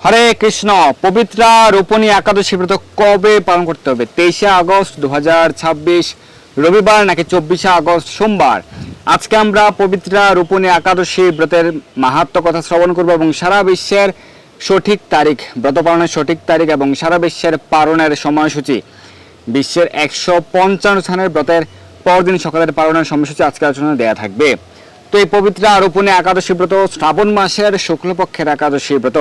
হরে কৃষ্ণ। পবিত্রা রোপণী একাদশী ব্রত কবে পালন করতে হবে? 23শে আগস্ট 2026 রবিবার নাকি 24শে আগস্ট সোমবার? আজকে আমরা পবিত্রা রোপণী একাদশী ব্রতের মাহাত্ম্য কথা শ্রবণ করব এবং সারা বিশ্বের সঠিক তারিখ, ব্রত পালনের সঠিক তারিখ এবং সারা বিশ্বের পালনের সময়সূচি, বিশ্বের 155 স্থানের ব্রতের পরদিন সকালের পালনের সময়সূচি আজকে আলোচনা দেয়া থাকবে। তো এই পবিত্রা রোপণী একাদশী ব্রত শ্রাবণ মাসের শুক্লপক্ষের একাদশী ব্রত।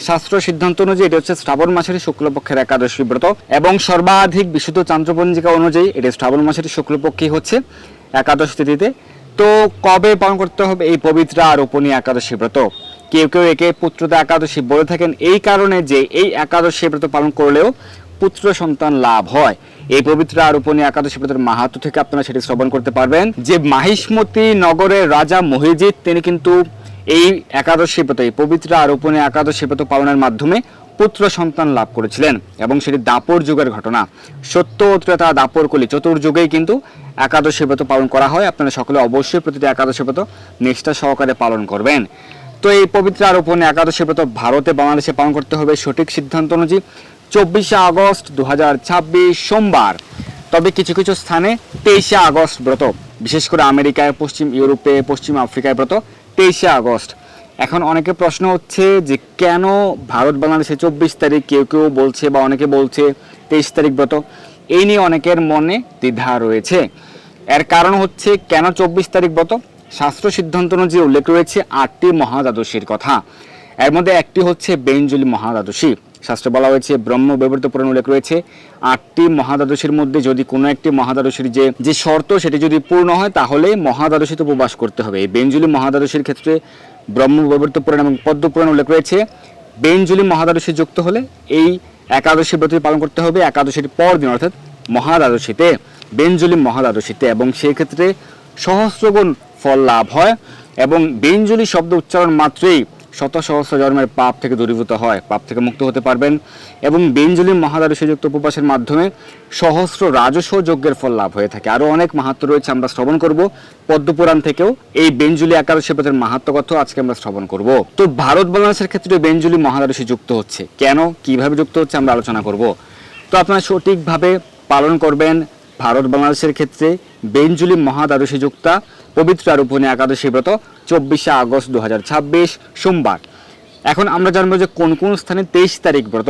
শাস্ত্র সিদ্ধান্ত অনুযায়ী এটি হচ্ছে শ্রাবণ মাসের শুক্লপক্ষের একাদশী ব্রত এবং সর্বাধিক বিশুদ্ধ চান্দ্রপঞ্জিকা অনুযায়ী এটি শ্রাবণ মাসের শুক্লপক্ষই হচ্ছে একাদশ তিথিতে। তো কবে পালন করতে হবে এই পবিত্রা রোপণী একাদশী ব্রত? কেউ কেউ একে পুত্রদা একাদশী বলে থাকেন এই কারণে যে এই একাদশী ব্রত পালন করলেও পুত্র সন্তান লাভ হয়। এই পবিত্র রোপণী একাদশী ব্রতের মাহাত্ম্য থেকে আপনারা সেটি শ্রবণ করতে পারবেন যে মাহিষ্মতি নগরের রাজা মহিজিৎ তিনি কিন্তু এই একাদশী ব্রত, এই পবিত্র রোপণী একাদশী ব্রত পালনের মাধ্যমে পুত্র সন্তান লাভ করেছিলেন এবং সেটি দাপর যুগের ঘটনা। সত্য ত্রেতা দাপর কলি চতুর্যুগেই কিন্তু একাদশী ব্রত পালন করা হয়। আপনারা সকলে অবশ্যই প্রতিটি একাদশী ব্রত নিষ্ঠা সহকারে পালন করবেন। তো এই পবিত্র রোপণী একাদশী ব্রত ভারতে বাংলাদেশে পালন করতে হবে সঠিক সিদ্ধান্ত অনুযায়ী 24শে আগস্ট 2026 সোমবার। তবে কিছু কিছু স্থানে 23শে আগস্ট ব্রত, বিশেষ করে আমেরিকায়, পশ্চিম ইউরোপে, পশ্চিম আফ্রিকায় ব্রত 23শে আগস্ট। এখন অনেকে প্রশ্ন হচ্ছে যে কেন ভারত বাংলাদেশে 24 তারিখ, কেউ কেউ বলছে বা অনেকে বলছে 23 তারিখ ব্রত। এই নিয়ে অনেকের মনে দ্বিধা রয়েছে। এর কারণ হচ্ছে কেন 24 তারিখ ব্রত? শাস্ত্র সিদ্ধান্ত অনুযায়ী উল্লেখ রয়েছে 8টি মহাদ্বাদশীর কথা। এর মধ্যে একটি হচ্ছে বেঞ্জলি মহাদ্বাদশী। শাস্ত্রে বলা হয়েছে, ব্রহ্ম বিবর্ত পুরাণে উল্লেখ রয়েছে 8টি মহাদ্বাদশীর মধ্যে যদি কোনো একটি মহাদ্বাদশীর যে শর্ত সেটি যদি পূর্ণ হয় তাহলে মহাদ্বাদশীতে উপবাস করতে হবে। এই বেঞ্জলি মহাদ্বাদশীর ক্ষেত্রে ব্রহ্ম বিবর্ত পুরাণ এবং পদ্ম পুরাণ উল্লেখ রয়েছে বেঞ্জলি মহাদ্বাদশী যুক্ত হলে এই একাদশী ব্রত পালন করতে হবে একাদশীর পর দিন অর্থাৎ মহাদ্বাদশীতে, বেঞ্জলি মহাদ্বাদশীতে, এবং সেই ক্ষেত্রে সহস্রগুণ ফল লাভ হয় এবং বেঞ্জলি শব্দ উচ্চারণ মাত্রই শত সহস্র জন্মের পাপ থেকে দূরীভূত হয়, পাপ থেকে মুক্ত হতে পারবেন এবং বেঞ্জলি মহাদ্বাদশী যুক্ত উপবাসের মাধ্যমে সহস্র রাজস্ব যজ্ঞের ফল লাভ হয়ে থাকে। আরও অনেক মাহাত্ম্য রয়েছে, আমরা শ্রবণ করব পদ্মপুরাণ থেকেও এই বেঞ্জলি একাদশী ব্রতের মাহাত্ম্য কথা আজকে আমরা শ্রবণ করব। তো ভারত বাংলাদেশের ক্ষেত্রে বেঞ্জলি মহাদ্বাদশী যুক্ত হচ্ছে কেন, কিভাবে যুক্ত হচ্ছে আমরা আলোচনা করব। তো আপনারা সঠিকভাবে পালন করবেন ভারত বাংলাদেশের ক্ষেত্রে বেঞ্জলি মহাদ্বাদশী যুক্তা পবিত্র রোপণী একাদশী ব্রত 24শে আগস্ট 2026 সোমবার। এখন আমরা জানবো যে কোন কোন স্থানে 23 তারিখ ব্রত।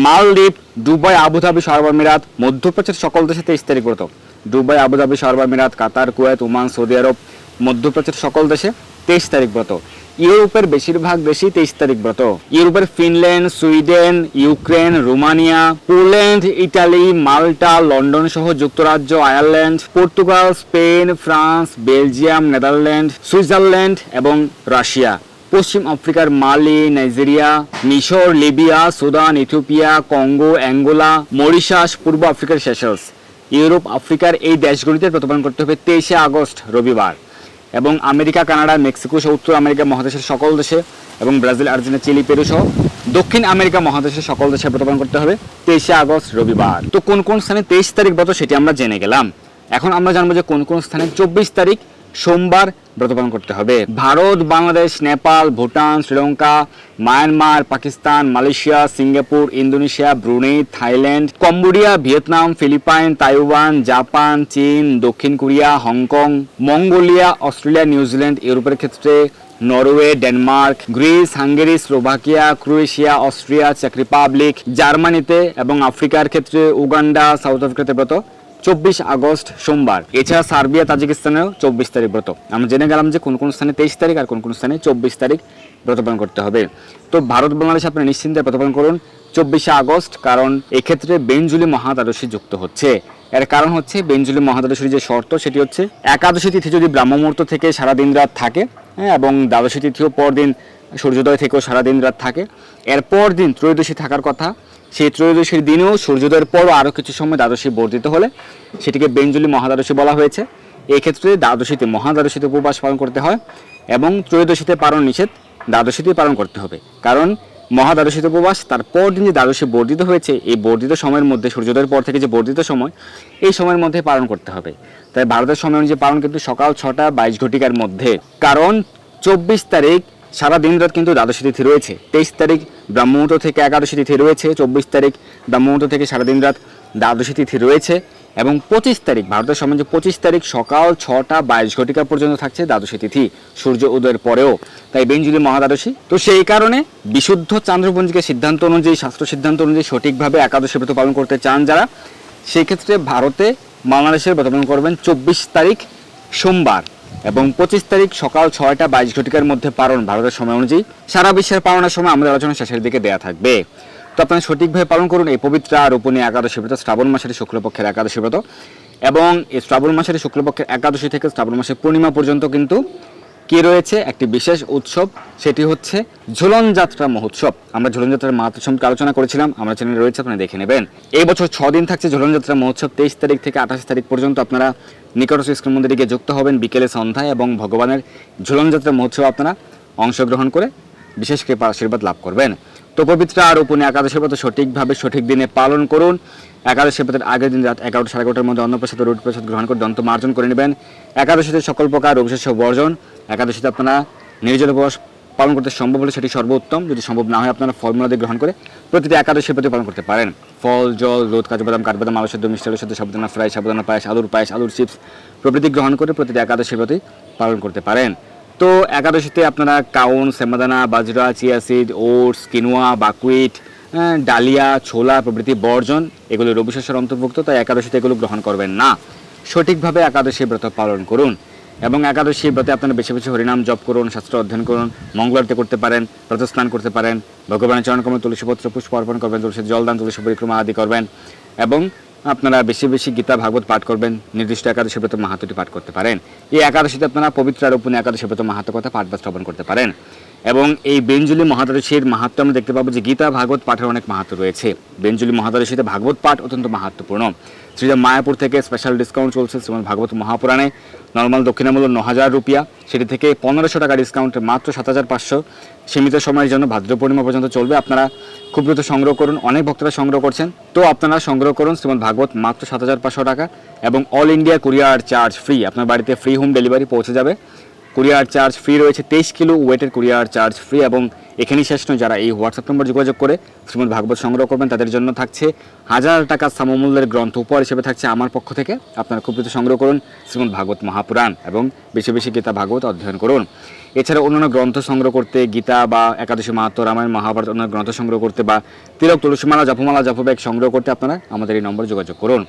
মালদ্বীপ, দুবাই, আবুধাবি, সহ আরব আমিরাত, মধ্যপ্রাচ্যের সকল দেশে 23 তারিখ ব্রত। দুবাই, আবুধাবি, সহ আরব আমিরাত, কাতার, কুয়েত, ওমান, সৌদি আরব, মধ্যপ্রাচ্যের সকল দেশে 23 তারিখ ব্রত। ইউরোপের বেশিরভাগ দেশেই 23 তারিখ ব্রত। ইউরোপের Finland, Sweden, Ukraine, Romania, Poland, Italy, Malta, London সহ যুক্তরাজ্য, Ireland, Portugal, Spain, France, Belgium, Netherland, Switzerland এবং রাশিয়া। পশ্চিম আফ্রিকার মালি, নাইজেরিয়া, মিশর, Libya, Sudan, Ethiopia, Congo, Angola, Mauritius, পূর্ব আফ্রিকার সেশেলস। ইউরোপ, আফ্রিকার এই দেশগুলিতে প্রতিপালন করতে হবে 23শে আগস্ট রবিবার এবং আমেরিকা, কানাডা, মেক্সিকো সহ উত্তর আমেরিকা মহাদেশের সকল দেশে এবং ব্রাজিল, আর্জেন্টিনা, চিলি, পেরু সহ দক্ষিণ আমেরিকা মহাদেশের সকল দেশে প্রতিপালন করতে হবে 23শে আগস্ট রবিবার। তো কোন কোন স্থানে 23 তারিখ ব্রত সেটি আমরা জেনে গেলাম। এখন আমরা জানবো যে কোন কোন স্থানে 24 তারিখ সোমবার ব্রত পালন করতে হবে। Bharat, Bangladesh, Nepal, Bhutan, Sri Lanka, Myanmar, Pakistan, Malaysia, Singapore, Indonesia, Brunei, Thailand, Cambodia, Vietnam, Philippines, Taiwan, Japan, চীন, দক্ষিণ Korea, Hong Kong, Mongolia, Australia, New Zealand. ইউরোপের ক্ষেত্রে Norway, Denmark, Greece, Hungary, Slovakia, Croatia, Austria, চেক রিপাবলিক, জার্মানিতে এবং আফ্রিকার ক্ষেত্রে উগান্ডা, সাউথ আফ্রিকাতে ব্রত 24 আগস্ট সোমবার। এছাড়া সার্বিয়া, তাজিকিস্তানেও 24 তারিখ ব্রত। আমরা জেনে গেলাম যে কোন কোন স্থানে 23 তারিখ আর কোন কোন স্থানে 24 তারিখ ব্রত পালন করতে হবে। তো ভারত বাংলাদেশে আপনি নিশ্চিন্তে ব্রত পালন করুন 24শে আগস্ট, কারণ এক্ষেত্রে বেঞ্জলি মহাদ্বাদশী যুক্ত হচ্ছে। এর কারণ হচ্ছে বেঞ্জলি মহাদ্বাদশীর যে শর্ত সেটি হচ্ছে একাদশী তিথি যদি ব্রাহ্ম মুহূর্ত থেকে সারা দিন রাত থাকে, এবং দ্বাদশী তিথিও পরদিন সূর্যোদয় থেকেও সারা দিন রাত থাকে, এরপর দিন ত্রয়োদশী থাকার কথা। সেই ত্রয়োদশীর দিনেও সূর্যোদয়ের পরও আরও কিছু সময় দ্বাদশী বর্ধিত হলে সেটিকে বেঞ্জলি মহাদ্বাদশী বলা হয়েছে। এই ক্ষেত্রে দ্বাদশীতে মহাদ্বাদশীতে উপবাস পালন করতে হয় এবং ত্রয়োদশীতে পালন নিষেধ, দ্বাদশীতে পালন করতে হবে। কারণ মহাদ্বাদশীতে উপবাস, তারপর দিন যে দ্বাদশী বর্ধিত হয়েছে এই বর্ধিত সময়ের মধ্যে, সূর্যোদয়ের পর থেকে যে বর্ধিত সময়, এই সময়ের মধ্যে পালন করতে হবে। তাই ভারতের সময় অনুযায়ী পালন কিন্তু সকাল 6টা 22 ঘটিকার মধ্যে, কারণ 24 তারিখ সারা দিন রাত কিন্তু দ্বাদশী তিথি রয়েছে। 23 তারিখ ব্রাহ্মমুহূর্ত থেকে একাদশী তিথি রয়েছে, 24 তারিখ ব্রাহ্মমুহূর্ত থেকে সারা দিন রাত দ্বাদশী তিথি রয়েছে এবং 25 তারিখ ভারতের সময় যে 25 তারিখ সকাল 6টা 22 ঘটিকা পর্যন্ত থাকছে দ্বাদশী তিথি সূর্য উদয়ের পরেও, তাই বেঞ্জুলি মহাদ্বাদশী। তো সেই কারণে বিশুদ্ধ চান্দ্রপঞ্জিকার সিদ্ধান্ত অনুযায়ী, শাস্ত্র সিদ্ধান্ত অনুযায়ী সঠিকভাবে একাদশী ব্রত পালন করতে চান যারা, সেই ক্ষেত্রে ভারতে বাংলাদেশের ব্রত পালন করবেন 24 তারিখ সোমবার এবং 25 তারিখ সকাল 6টা 22 ঘটিকার মধ্যে পালন ভারতের সময় অনুযায়ী। সারা বিশ্বের পালনের সময় আমাদের আলোচনা শেষের দিকে দেয়া থাকবে। তো আপনারা সঠিকভাবে পালন করুন এই পবিত্র রোপণী একাদশী ব্রত, শ্রাবণ মাসের শুক্লপক্ষের একাদশী ব্রত। এবং এই শ্রাবণ মাসের শুক্লপক্ষের একাদশী থেকে শ্রাবণ মাসের পূর্ণিমা পর্যন্ত কিন্তু কি রয়েছে একটি বিশেষ উৎসব, সেটি হচ্ছে ঝুলন যাত্রা মহোৎসব। আমরা ঝুলন যাত্রার মাহাত্ম্য সম্পর্কে আলোচনা করেছিলাম, আমরা চ্যানেলে রয়েছে, আপনারা দেখে নেবেন। এই বছর 6 দিন থাকছে ঝুলন যাত্রা মহোৎসব। 23 তারিখ থেকে 28 তারিখ পর্যন্ত আপনারা নিকটস্থ ইস্কন মন্দিরে গিয়ে যুক্ত হবেন বিকেলে সন্ধ্যায় এবং ভগবানের ঝুলন যাত্রা মহোৎসব আপনারা অংশগ্রহণ করে বিশেষ কৃপা আশীর্বাদ লাভ করবেন। তো পবিত্র রোপণী একাদশী ব্রত সঠিকভাবে সঠিক দিনে পালন করুন। একাদশী ব্রতের আগের দিন রাত 11টা সাড়ে 11টার মধ্যে অন্নপ্রসাদ রুট প্রসাদ গ্রহণ করে দন্ত মার্জন করে নেবেন। একাদশীতে সকল প্রকার অবিশেষ বর্জন। একাদশীতে আপনারা নির্জল উপবাস পালন করতে সম্ভব হলে সেটি সর্বোত্তম, যদি সম্ভব না হয় আপনারা ফলমূলাদি গ্রহণ করে প্রতিটি একাদশী ব্রত পালন করতে পারেন। ফল, জল, দুধ, কাজু বাদাম, কাঠবাদাম, আলু সেদ্ধ, মিষ্টি আলুর সাথে সাবুদানা ফ্রাই, সাবুদানা পায়েস, আলুর চিপস প্রভৃতি গ্রহণ করে প্রতিটি একাদশী ব্রত পালন করতে পারেন। তো একাদশীতে আপনারা কাউন, সেমাদানা, বাজরা, chia seed, oats, quinoa, buckwheat, ডালিয়া, ছোলা প্রভৃতি বর্জন, এগুলো রবি শস্যের অন্তর্ভুক্ত, তাই একাদশীতে এগুলো গ্রহণ করবেন না। সঠিকভাবে একাদশী ব্রত পালন করুন এবং একাদশী ব্রতে আপনারা বেশি বেশি হরিনাম জপ করুন, শাস্ত্র অধ্যয়ন করুন, মঙ্গলারতি করতে পারেন, প্রাতঃস্নান করতে পারেন, ভগবানের চরণকমলে তুলসীপত্র পুষ্প অর্পণ করবেন, তুলসীর জলদান, তুলসী পরিক্রমা আদি করবেন এবং আপনারা বেশি বেশি গীতা ভাগবত পাঠ করবেন, নির্দিষ্ট একাদশী ব্রত মাহাত্ম্যটি পাঠ করতে পারেন। এই একাদশীতে আপনারা পবিত্র রোপণী একাদশী ব্রত মাহাত্ম্য কথা পাঠ বা শ্রবণ করতে পারেন। এবং এই বেঞ্জুলি মহাদ্বাদশীর মাহাত্ম্য আমরা দেখতে পাবো যে গীতা ভাগবত পাঠের অনেক মাহাত্ম্য রয়েছে। বেঞ্জুলি মহাদ্বাদশীতে ভাগবত পাঠ অত্যন্ত মাহাত্ম্যপূর্ণ। শ্রীরাম মায়াপুর থেকে স্পেশাল ডিসকাউন্ট চলছে শ্রীমদ ভাগবত মহাপুরাণে। নর্মাল দক্ষিণা মূল্য 9,000 রুপিয়া, সেটি থেকে 1500 টাকা ডিসকাউন্ট মাত্র 7,500 সীমিত সময়ের জন্য ভাদ্র পূর্ণিমা পর্যন্ত চলবে। আপনারা খুব দ্রুত সংগ্রহ করুন, অনেক ভক্তরা সংগ্রহ করছেন, তো আপনারা সংগ্রহ করুন শ্রীমদ ভাগবত মাত্র 7,500 টাকা এবং all India courier charge free. আপনার বাড়িতে ফ্রি হোম ডেলিভারি পৌঁছে যাবে, কুরিয়ার চার্জ ফ্রি রয়েছে, 23 কিলো ওয়েটের কুরিয়ার চার্জ ফ্রি। এবং এখানেই শেষ নয়, যারা এই হোয়াটসঅ্যাপ নম্বর যোগাযোগ করে শ্রীমদ ভাগবত সংগ্রহ করবেন তাদের জন্য থাকছে 1000 টাকা সমমূল্যের গ্রন্থ উপহার হিসেবে থাকছে আমার পক্ষ থেকে। আপনারা খুব দ্রুত সংগ্রহ করুন শ্রীমদ ভাগবত মহাপুরাণ এবং বেশি বেশি গীতা ভাগবত অধ্যয়ন করুন। এছাড়া অন্যান্য গ্রন্থ সংগ্রহ করতে, গীতা বা একাদশী মাহাত্ম্য, রামায়ণ, মহাভারত অন্যান্য গ্রন্থ সংগ্রহ করতে বা তিলক, তুলসীমালা, জপমালা, জপব্যাগ সংগ্রহ করতে আপনারা আমাদের এই নম্বরে যোগাযোগ করুন।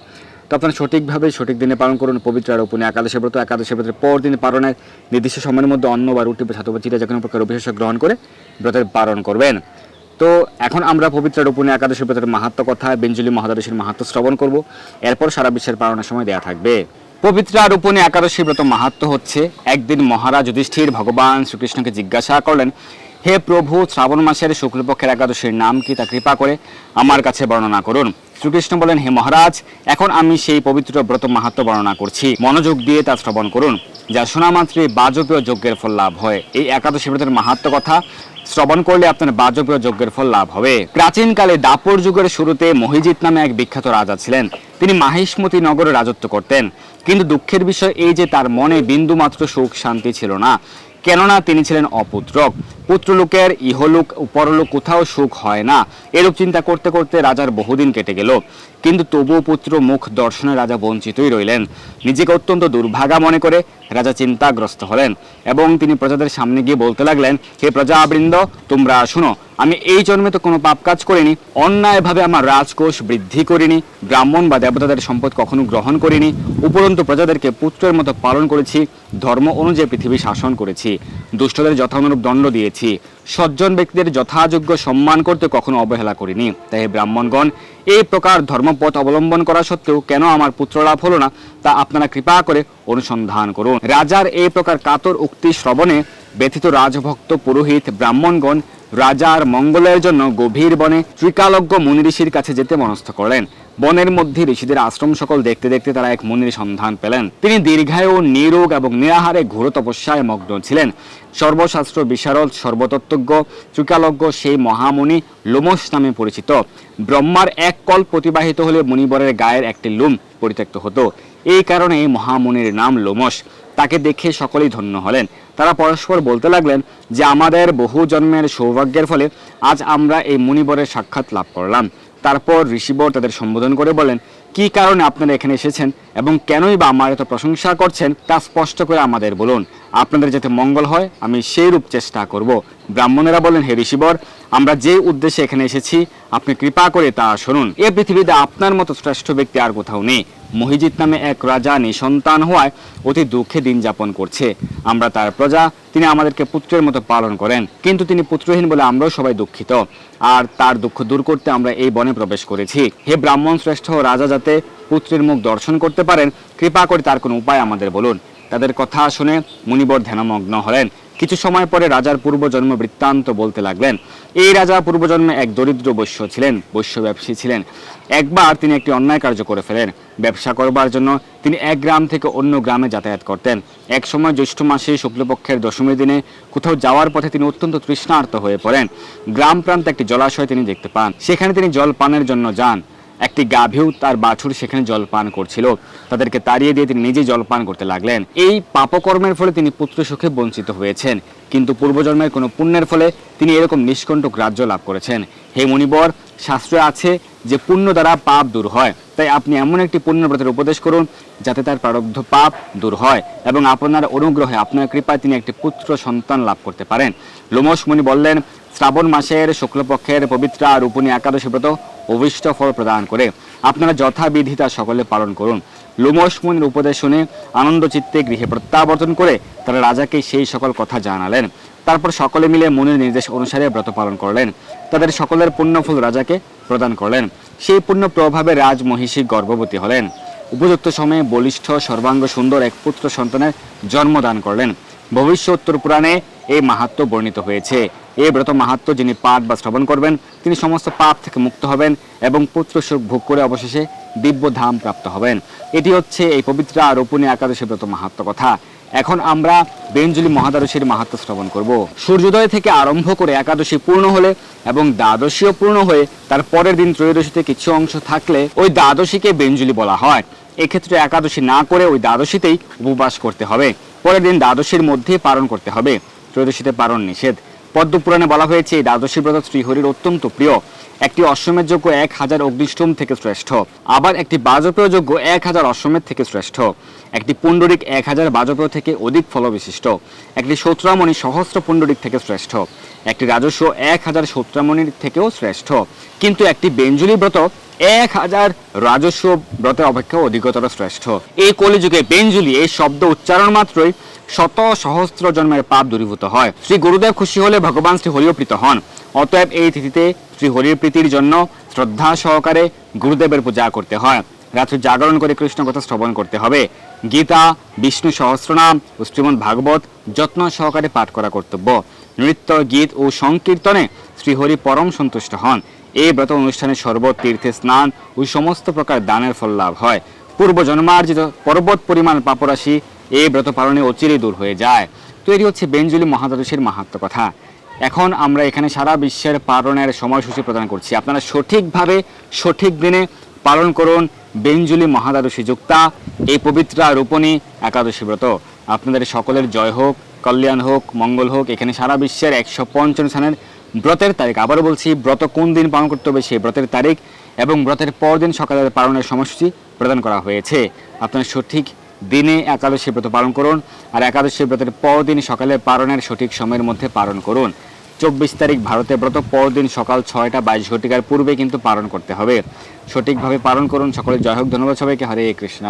তো আপনারা সঠিকভাবে সঠিক দিনে পালন করুন পবিত্র রোপণী একাদশী ব্রত। একাদশী ব্রতের পর দিন পালনের নির্দিষ্ট সময়ের মধ্যে অন্ন বা রুটি বা ছাতু বা চিরা যে কোনো প্রকার অভিষেক গ্রহণ করে ব্রতের পালন করবেন। তো এখন আমরা পবিত্র রোপণী একাদশী ব্রতের মাহাত্ম্য কথা, বেঞ্জুলি মহাদ্বাদশীর মাহাত্ম্য শ্রবণ করব, এরপর সারা বিশ্বের পালনের সময় দেয়া থাকবে। পবিত্র রোপণী একাদশী ব্রত মাহাত্ম্য হচ্ছে, একদিন মহারাজ যুধিষ্ঠির ভগবান শ্রীকৃষ্ণকে জিজ্ঞাসা করলেন, হে প্রভু, শ্রাবণ মাসের শুক্লপক্ষের একাদশীর নাম কি, তা কৃপা করে আমার কাছে বর্ণনা করুন। শ্রীকৃষ্ণ বলেন, হে মহারাজ, এখন আমি সেই পবিত্র ব্রত মাহাত্ম্য বর্ণনা করছি, মনোযোগ দিয়ে তা শ্রবণ করুন, যা শোনা মাত্রই বাজপেয় যজ্ঞের ফল লাভ হয়। এই একাদশী ব্রতের মাহাত্ম্য কথা শ্রবণ করলে আপনার বাজপেয় যজ্ঞের ফল লাভ হবে। প্রাচীনকালে দাপর যুগের শুরুতে মহিজিৎ নামে এক বিখ্যাত রাজা ছিলেন। তিনি মাহিষ্মতি নগরে রাজত্ব করতেন, কিন্তু দুঃখের বিষয় এই যে তার মনে বিন্দুমাত্র সুখ শান্তি ছিল না, কেননা তিনি ছিলেন অপুত্রক। পুত্রলোকের ইহলোক পরলোক কোথাও সুখ হয় না। এরূপ চিন্তা করতে করতে রাজার বহুদিন কেটে গেল, কিন্তু তবুও পুত্র মুখ দর্শনে রাজা বঞ্চিতই রইলেন। নিজেকে অত্যন্ত দুর্ভাগা মনে করে রাজা চিন্তাগ্রস্ত হলেন এবং তিনি প্রজাদের সামনে গিয়ে বলতে লাগলেন, হে প্রজাবৃন্দ, তোমরা শুনো, আমি এই জন্মে তো কোনো পাপ কাজ করিনি, অন্যায়ভাবে আমার রাজকোষ বৃদ্ধি করিনি, ব্রাহ্মণ বা দেবতাদের সম্পদ কখনো গ্রহণ করিনি, উপরন্তু প্রজাদেরকে পুত্রের মতো পালন করেছি, ধর্ম অনুযায়ী পৃথিবী শাসন করেছি, দুষ্টদের যথানুরূপ দণ্ড দিয়েছি, সজ্জন ব্যক্তিদের যথাযোগ্য সম্মান করতে কখনো অবহেলা করিনি। তাই ব্রাহ্মণগণ, এই প্রকার ধর্মপথ অবলম্বন করা সত্ত্বেও কেন আমার পুত্র লাভ হলো না, তা আপনারা কৃপা করে অনুসন্ধান করুন। রাজার এই প্রকার কাতর উক্তি শ্রবণে ব্যথিত রাজভক্ত পুরোহিত ব্রাহ্মণগণ রাজার মঙ্গলের জন্য গভীর বনে ত্রিকালজ্ঞ মুনি ঋষির কাছে যেতে মনস্থ করলেন। বনের মধ্যে ঋষিদের আশ্রম সকল দেখতে দেখতে তারা এক মুনির সন্ধান পেলেন। তিনি দীর্ঘায়ু, নিরোগ এবং নিরাহারে ঘোর তপস্যায় মগ্ন ছিলেন। সর্বশাস্ত্র বিশারদ, সর্বতত্ত্বজ্ঞ, ত্রিকালজ্ঞ সেই মহামুনি লোমশ নামে পরিচিত। ব্রহ্মার এক কল প্রতিবাহিত হলে মুনিবরের গায়ের একটি লোম পরিত্যক্ত হতো, এই কারণে মহামুনির নাম লোমশ। তাকে দেখে সকলেই ধন্য হলেন। তারা পরস্পর বলতে লাগলেন যে আমাদের বহু জন্মের সৌভাগ্যের ফলে আজ আমরা এই মুনিবরের সাক্ষাৎ লাভ করলাম। তারপর ঋষিবর তাদের সম্বোধন করে বলেন, কি কারণে আপনারা এখানে এসেছেন এবং কেনই বা আমার এত প্রশংসা করছেন তা স্পষ্ট করে আমাদের বলুন। আপনাদের যাতে মঙ্গল হয় আমি সেই রূপ চেষ্টা করব। ব্রাহ্মণেরা বলেন, হে ঋষিবর, আমরা যে উদ্দেশ্যে এখানে এসেছি আপনি কৃপা করে তা শুনুন। এ পৃথিবীতে আপনার মতো শ্রেষ্ঠ ব্যক্তি আর কোথাও নেই। মহিজিৎ নামে এক রাজা নিঃসন্তান হওয়ায় অতি দুঃখে দিন যাপন করছে। আমরা তার প্রজা, তিনি আমাদেরকে পুত্রের মতো পালন করেন, কিন্তু তিনি পুত্রহীন বলে আমরাও সবাই দুঃখিত। আর তার দুঃখ দূর করতে আমরা এই বনে প্রবেশ করেছি। হে ব্রাহ্মণ শ্রেষ্ঠ রাজা, যাতে পুত্রের মুখ দর্শন করতে পারেন কৃপা করে তার কোনো উপায় আমাদের বলুন। তাদের কথা শুনে মুনিবর ধ্যানমগ্ন হলেন। কিছু সময় পরে রাজার পূর্বজন্ম বৃত্তান্ত বলতে লাগলেন। এই রাজা পূর্বজন্মে এক দরিদ্র বৈশ্য ছিলেন, বৈশ্য ব্যবসায়ী ছিলেন। একবার তিনি একটি অন্যায় কার্য করে ফেলেন। ব্যবসা করবার জন্য তিনি এক গ্রাম থেকে অন্য গ্রামে যাতায়াত করতেন। এক সময় জ্যৈষ্ঠ মাসে শুক্লপক্ষের দশমীর দিনে কোথাও যাওয়ার পথে তিনি অত্যন্ত তৃষ্ণার্ত হয়ে পড়েন। গ্রাম প্রান্তে একটি জলাশয় তিনি দেখতে পান। সেখানে তিনি জল পানের জন্য যান। একটি গাভীও তার বাছুর সেখানে জল পান করছিল। তাদেরকে তাড়িয়ে দিয়ে তিনি নিজেই জল পান করতে লাগলেন। এই পাপকর্মের ফলে তিনি পুত্র সুখে বঞ্চিত হয়েছেন, কিন্তু পূর্বজন্মের কোনো পুণ্যের ফলে তিনি এরকম নিষ্কণ্টক রাজ্য লাভ করেছেন। হে মুনিবর, শাস্ত্রে আছে যে পুণ্য দ্বারা পাপ দূর হয়। তাই আপনি এমন একটি পুণ্যব্রতের উপদেশ করুন যাতে তার প্রারব্ধ পাপ দূর হয় এবং আপনার অনুগ্রহে, আপনার কৃপায় তিনি একটি পুত্র সন্তান লাভ করতে পারেন। লোমশ মুনি বললেন, শ্রাবণ মাসের শুক্লপক্ষের পবিত্র রূপণী একাদশী ব্রত অভিষ্ট ফল প্রদান করে আপনারা যথাবিধি তা সকলে পালন করুন। লোমশ মুনির উপদেশ শুনে আনন্দ চিত্তে গৃহে প্রত্যাবর্তন করে তারা রাজাকে সেই সকল কথা জানালেন। তারপর সকলে মিলে মুনির নির্দেশ অনুসারে ব্রত পালন করলেন। তাদের সকলের পুণ্যফল রাজাকে প্রদান করলেন। সেই পুণ্য প্রভাবে রাজমহিষী গর্ভবতী হলেন। উপযুক্ত সময়ে বলিষ্ঠ সর্বাঙ্গ সুন্দর এক পুত্র সন্তানের জন্মদান করলেন। ভবিষ্যোত্তর পুরাণে এই মাহাত্ম্য বর্ণিত হয়েছে। এই ব্রত মাহাত্ম্য যিনি পাঠ বা শ্রবণ করবেন তিনি সমস্ত পাপ থেকে মুক্ত হবেন এবং পুত্র সুখ ভোগ করে অবশেষে দিব্য ধাম প্রাপ্ত হবেন। এটি হচ্ছে এই পবিত্র রূপণী একাদশী ব্রত মাহাত্ম্য কথা। এখন আমরা বেঞ্জুলি মহাদ্বাদশীর মাহাত্ম্য শ্রবণ করব। সূর্যোদয় থেকে আরম্ভ করে একাদশী পূর্ণ হলে এবং দ্বাদশীও পূর্ণ হয়ে তার পরের দিন ত্রয়োদশীতে কিছু অংশ থাকলে ওই দ্বাদশীকে বেঞ্জুলি বলা হয়। এক্ষেত্রে একাদশী না করে ওই দ্বাদশীতেই উপবাস করতে হবে। পরের দিন দ্বাদশীর মধ্যে পালন করতে হবে। ত্রয়োদশীতে পালন নিষেধ। পদ্মপুরাণে বলা হয়েছে এই দ্বাদশী ব্রত শ্রীহরির অত্যন্ত প্রিয়। একটি অশ্বমেধ যজ্ঞ 1000 অগ্নিষ্ঠোম থেকে শ্রেষ্ঠ, আবার একটি বাজপেয় যজ্ঞ 1000 অশ্বমেধ থেকে শ্রেষ্ঠ, একটি পুণ্ডরিক 1000 বাজপেয় থেকে অধিক ফলবিশিষ্ট, একটি সৌত্রামণি সহস্র পুণ্ডরিক থেকে শ্রেষ্ঠ, একটি রাজস্ব 1000 সৌত্রামণির থেকেও শ্রেষ্ঠ, কিন্তু একটি বেঞ্জুলি ব্রত 1000 রাজস্ব ব্রতের অপেক্ষা অধিকতর শ্রেষ্ঠ। এই কলিযুগে বেঞ্জুলি এই শব্দ উচ্চারণ মাত্রই শত সহস্র জন্মের পাপ দূরীভূত হয়। শ্রী গুরুদেব খুশি হলে ভগবান শ্রী হরিও প্রীত হন। অতএব এই তিথিতে শ্রী হরির প্রীতির জন্য শ্রদ্ধা সহকারে গুরুদেবের পূজা করতে হয়। রাত্রি জাগরণ করে কৃষ্ণ কথা শ্রবণ করতে হবে। গীতা, বিষ্ণু সহস্রনাম ও শ্রীমদ্ ভাগবত যত্ন সহকারে পাঠ করা কর্তব্য। নৃত্য, গীত ও সংকীর্তনে শ্রীহরি পরম সন্তুষ্ট হন। এই ব্রত অনুষ্ঠানে শরবত, তীর্থে স্নান ও সমস্ত প্রকার দানের ফল লাভ হয়। পূর্ব জন্মার্জিত পর্বত পরিমাণ পাপরাশি এই ব্রত পালনে অচিরেই দূর হয়ে যায়। তো এটি হচ্ছে বেঞ্জুলি মহাদ্বাদশীর মাহাত্ম্য কথা। এখন আমরা এখানে সারা বিশ্বের পালনের সময়সূচি প্রদান করছি। আপনারা সঠিকভাবে সঠিক দিনে পালন করুন বেঞ্জুলি মহাদ্বাদশী যুক্তা এই পবিত্র রূপণী একাদশী ব্রত। আপনাদের সকলের জয় হোক, কল্যাণ হোক, মঙ্গল হোক। এখানে সারা বিশ্বের 155 স্থানের ব্রতের তারিখ, আবারও বলছি, ব্রত কোন দিন পালন করতে হবে সেই ব্রতের তারিখ এবং ব্রতের পর দিন সকালের পালনের সময়সূচি প্রদান করা হয়েছে। আপনারা সঠিক দিনে একাদশী ব্রত পালন করুন আর একাদশী ব্রতের পরদিন সকালে পালনের সঠিক সময়ের মধ্যে পালন করুন। 24 তারিখ ভারতের ব্রত, পরদিন সকাল 6টা 22 ঘটিকার পূর্বে কিন্তু পালন করতে হবে। সঠিকভাবে পালন করুন। সকলের জয় হোক। ধন্যবাদ সবাইকে। হরে কৃষ্ণ।